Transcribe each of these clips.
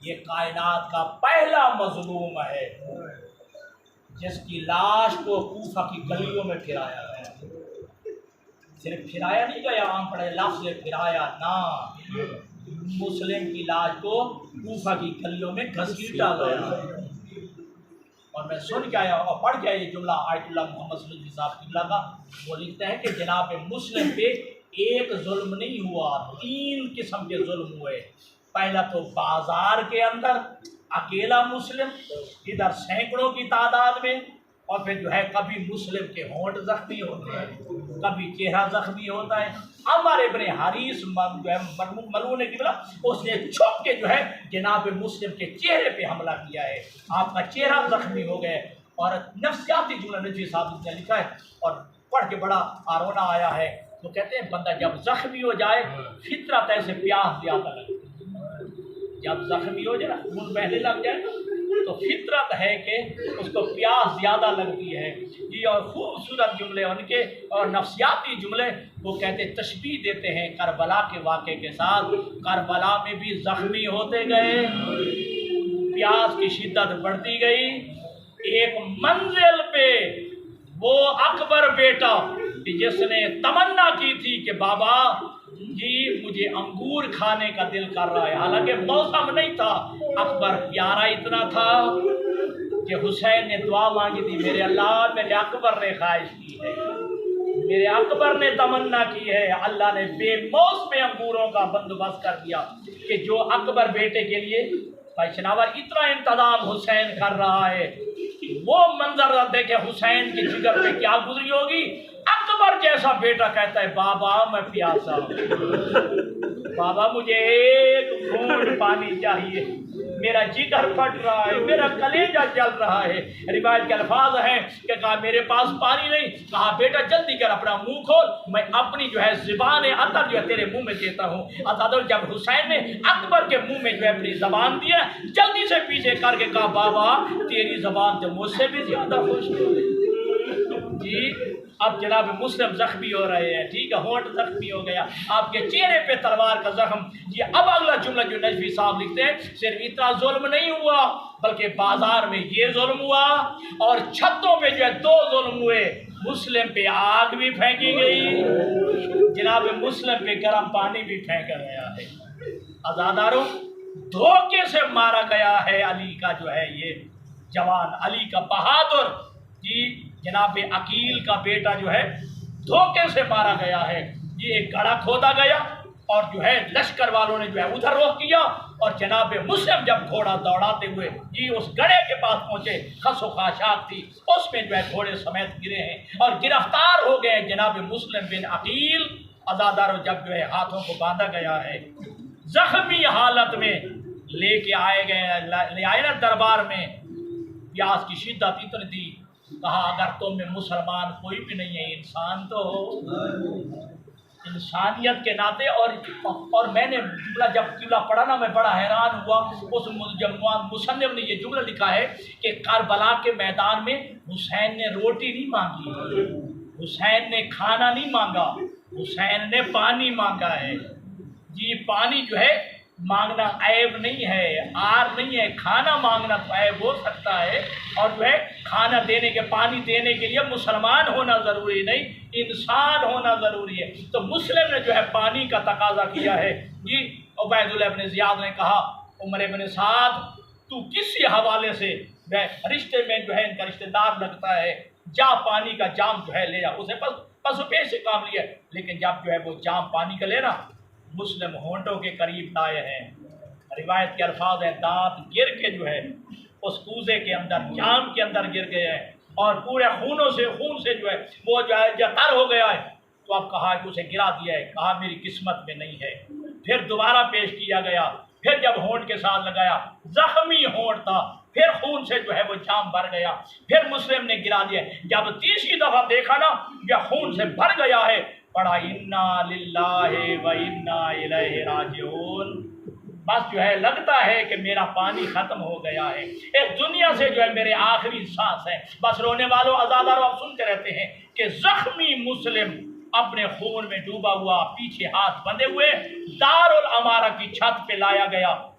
یہ کائنات کا پہلا مظلوم ہے جس کی لاش کو کوفہ کی گلیوں میں پھرایا گیا. صرف پھرایا نہیں گیا، عام پڑے لفظ پھرایا نہ، مسلم کی لاش کو کوفہ کی گلیوں میں گھسیٹا گیا. اور میں سن کے آیا اور پڑھ کے یہ جملہ آیت اللہ محمد صلی اللہ علیہ وسلم صاحب قبلہ کا، وہ لکھتے ہیں کہ جناب مسلم پہ ایک ظلم نہیں ہوا، 3 قسم کے ظلم ہوئے. پہلا تو بازار کے اندر اکیلا مسلم، ادھر سینکڑوں کی تعداد میں، اور پھر جو ہے کبھی مسلم کے ہونٹ زخمی ہوتے ہیں، کبھی چہرہ زخمی ہوتا ہے. عمر ابن حریث جو ہے ملعون قبلہ، اس نے چھپ کے جو ہے جناب مسلم کے چہرے پہ حملہ کیا ہے، آپ کا چہرہ زخمی ہو گئے. اور نفسیاتی جملہ نجوی صاحب نے لکھا ہے اور پڑھ کے بڑا آرونا آیا ہے. تو کہتے ہیں بندہ جب زخمی ہو جائے فطرت ایسے پیاس زیادہ لگتی ہے. جب زخمی ہو جائے خون بہنے لگ جائے تو فطرت ہے کہ اس کو پیاس زیادہ لگتی ہے. جی اور خوبصورت جملے ان کے اور نفسیاتی جملے وہ کہتے تشبیہ دیتے ہیں کربلا کے واقعے کے ساتھ. کربلا میں بھی زخمی ہوتے گئے، پیاس کی شدت بڑھتی گئی. ایک منزل پہ وہ اکبر بیٹا جس نے تمنا کی تھی کہ بابا جی مجھے انگور کھانے کا دل کر رہا ہے، حالانکہ موسم نہیں تھا، اکبر پیارا اتنا تھا کہ حسین نے دعا مانگی تھی، میرے اللہ میرے اکبر نے خواہش کی ہے، میرے اکبر نے تمنا کی ہے. اللہ نے بے موسم انگوروں کا بندوبست کر دیا کہ جو اکبر بیٹے کے لیے پیشناور اتنا انتظام حسین کر رہا ہے. وہ منظر دیکھے حسین کی جگر پہ کیا گزری ہوگی. اکبر جیسا بیٹا کہتا ہے بابا میں پیاسا ہوں، بابا مجھے ایک گھونٹ پانی چاہیے، میرا جگر پھٹ رہا ہے، میرا کلیجہ جل رہا ہے. روایت کے الفاظ ہیں کہ کہا میرے پاس پانی نہیں، کہا بیٹا جلدی کر اپنا منہ کھول، میں اپنی جو ہے زبان عطر جو ہے تیرے منہ میں دیتا ہوں. عطر جب حسین نے اکبر کے منہ میں جو ہے اپنی زبان دیا، جلدی سے پیچھے کر کے کہا بابا تیری زبان تو مجھ سے بھی زیادہ خوش ہو گئی. جی اب جناب مسلم زخمی ہو رہے ہیں، ٹھیک ہے، ہونٹ زخمی ہو گیا، آپ کے چہرے پہ تلوار کا زخم. جی اب اگلا جملہ جو نجوی صاحب لکھتے ہیں، صرف اتنا ظلم نہیں ہوا بلکہ بازار میں یہ ظلم ہوا اور چھتوں پہ جو ہے 2 ظلم ہوئے. مسلم پہ آگ بھی پھینکی گئی، جناب مسلم پہ گرم پانی بھی پھینکا گیا ہے. عزاداروں دھوکے سے مارا گیا ہے علی کا جو ہے یہ جوان، علی کا بہادر، جی جناب عقیل کا بیٹا جو ہے دھوکے سے مارا گیا ہے. یہ ایک گڑھا کھودا گیا اور جو ہے لشکر والوں نے جو ہے ادھر روک کیا اور جناب مسلم جب گھوڑا دوڑاتے ہوئے جی اس گڑھے کے پاس پہنچے، خس و خاشاک تھی، اس میں جو ہے گھوڑے سمیت گرے ہیں اور گرفتار ہو گئے جناب مسلم بن عقیل. عزاداروں جب جو ہے ہاتھوں کو باندھا گیا ہے، زخمی حالت میں لے آئے نا دربار میں. پیاس کی شدت اتنی تھی، کہا اگر تم میں مسلمان کوئی بھی نہیں ہے، انسان تو ہو، انسانیت کے ناطے. اور میں نے جب جملہ پڑھا نا میں بڑا حیران ہوا. اس مصنف نے یہ جملہ لکھا ہے کہ کربلا کے میدان میں حسین نے روٹی نہیں مانگی، حسین نے کھانا نہیں مانگا، حسین نے پانی مانگا ہے. جی پانی جو ہے مانگنا عیب نہیں ہے، آر نہیں ہے. کھانا مانگنا تو عیب ہو سکتا ہے، اور جو ہے کھانا دینے کے پانی دینے کے لیے مسلمان ہونا ضروری نہیں، انسان ہونا ضروری ہے. تو مسلم نے جو ہے پانی کا تقاضا کیا ہے. جی عبید اللہ ابن زیاد نے کہا عمر ابن سعد تو کسی حوالے سے رشتے میں جو ہے ان کا رشتہ دار لگتا ہے، جا پانی کا جام جو ہے لے جا. اسے پس پیش سے کام لیا، لیکن جب جو ہے وہ جام پانی کا لینا مسلم ہونٹوں کے قریب لائے ہیں. روایت کے الفاظ ہیں دانت گر کے جو ہے اس کوزے کے اندر جام کے اندر گر گئے ہیں اور پورے خون سے جو ہے وہ جو ہے تر ہو گیا ہے. تو اب کہا کہ اسے گرا دیا ہے، کہا میری قسمت میں نہیں ہے. پھر دوبارہ پیش کیا گیا، پھر جب ہونٹ کے ساتھ لگایا زخمی ہونٹ تھا، پھر خون سے جو ہے وہ جام بھر گیا، پھر مسلم نے گرا دیا. جب تیسری دفعہ دیکھا نا یہ خون سے بھر گیا ہے، پڑھا انا للہ و انا الیہ راجعون. بس جو ہے لگتا ہے کہ میرا پانی ختم ہو گیا ہے، اس دنیا سے جو ہے میرے آخری سانس ہے. بس رونے والوں عزاداروں آپ سنتے رہتے ہیں کہ زخمی مسلم اپنے خون میں ڈوبا ہوا پیچھے ہاتھ بندھے ہوئے دار الامارہ کی چھت پہ لایا گیا.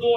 2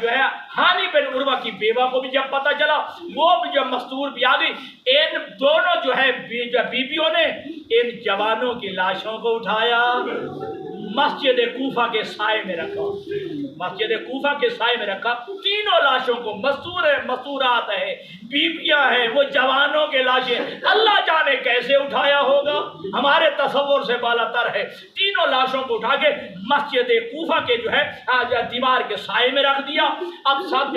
جو ہے ہانی بن عروہ کی بیوہ کو بھی جب پتہ چلا، وہ بھی جو مستور بھی آ گئی، ان دونوں جو ہے بیویوں نے ان جوانوں کی لاشوں کو اٹھایا، مسجد کوفہ کے سائے میں رکھا، مسجد کوفہ کے سائے میں رکھا، تینوں لاشوں کو، مستورات ہے، بیویاں ہیں، وہ جوانوں کے لاشیں، اللہ جانے کیسے اٹھایا ہوگا، ہمارے تصور سے بالا تر ہے۔ تینوں لاشوں کو اٹھا کے مسجد کوفہ کے جو ہے دیوار کے سائے میں رکھ دیا۔ اب سب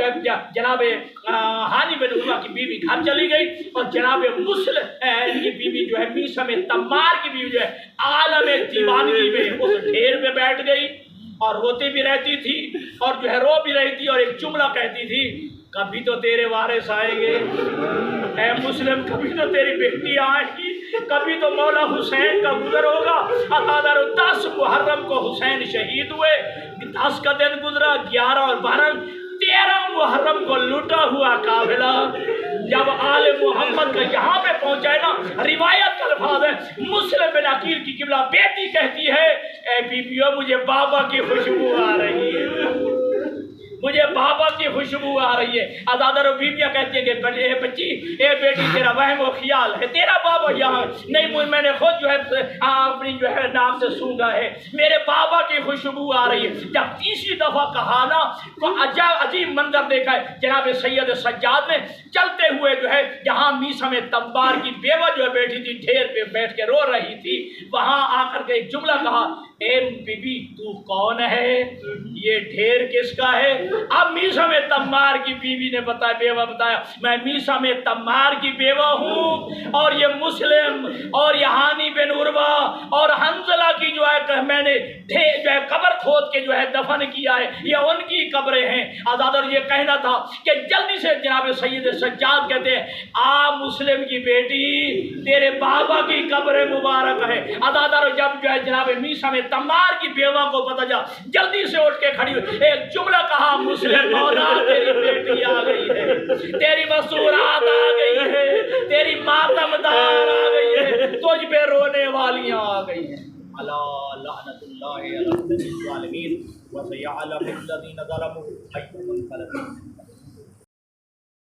جناب ہانی بن عروہ کی بیوی گھر چلی گئی، اور جناب مسلم کی بیوی جو ہے میثم تمار کی بیوی جو ہے عالم دیوانگی میں اس ڈھیر پہ بیٹھ گئی اور روتی بھی رہتی تھی اور جو ہے رو بھی رہی تھی، اور ایک جملہ کہتی تھی، کبھی تو تیرے وارث آئیں گے اے مسلم، کبھی تو تیری بیٹی آئے گی، کبھی تو مولا حسین کا گزر ہوگا۔ 10 محرم کو حسین شہید ہوئے، 10 کا دن گزرا، 11 اور 12، 13 محرم کو لوٹا ہوا قافلہ جب آل محمد کا یہاں پہ پہنچا ہے نا، روایت کا الفاظ ہے، مسلم بن عقیل کی قبلہ بیٹی کہتی ہے، اے بیبیو مجھے بابا کی خوشبو آ رہی ہے، مجھے بابا کی خوشبو آ رہی ہے۔ ازادر و بیویاں کہتی ہیں کہ اے بچی، اے بیٹی، تیرا وہم و خیال ہے، تیرا بابا یہاں نہیں، میں نے خود جو ہے اپنی جو ہے نام سے سونگا ہے، میرے بابا کی خوشبو آ رہی ہے۔ جب تیسری دفعہ کہا نا تو عجیب منظر دیکھا ہے، جناب سید سجاد نے چلتے ہوئے جو ہے جہاں میثم تمار کی بیوہ جو ہے بیٹھی تھی، ڈھیر پہ بیٹھ کے رو رہی تھی، وہاں آ کر کے ایک جملہ کہا، اے بی بی تو کون ہے، یہ ڈھیر کس کا ہے؟ اب میثم تمار کی بیوی نے بتایا، بیوہ بتایا، میں میثم تمار کی بیوہ ہوں، اور یہ مسلم اور یہ ہانی بن عروہ اور حنظلہ کی جو ہے میں نے جو ہے قبر کھود کے جو ہے دفن کیا ہے، یہ ان کی قبریں ہیں۔ آزادر یہ کہنا تھا کہ جلدی سے جناب سید سجاد کہتے ہیں، مسلم کی بیٹی تیرے بابا کی قبر مبارک ہے۔ آزادر جب جو ہے جناب میثم تمار کی بیوہ کو پتہ چلا، جلدی سے اٹھ کے کھڑی ہوئی، ایک جملہ کہا، مسلم مولا تیری بیٹی آ گئی ہے، تیری مسورات آ گئی ہے، تیری ماتمدار آ گئی ہے، تجھ پہ رونے والیاں آ گئی ہیں۔ اللہ لعنت اللہ علی الظالمین وسيعلم الذين ظلموا أيهم القلب۔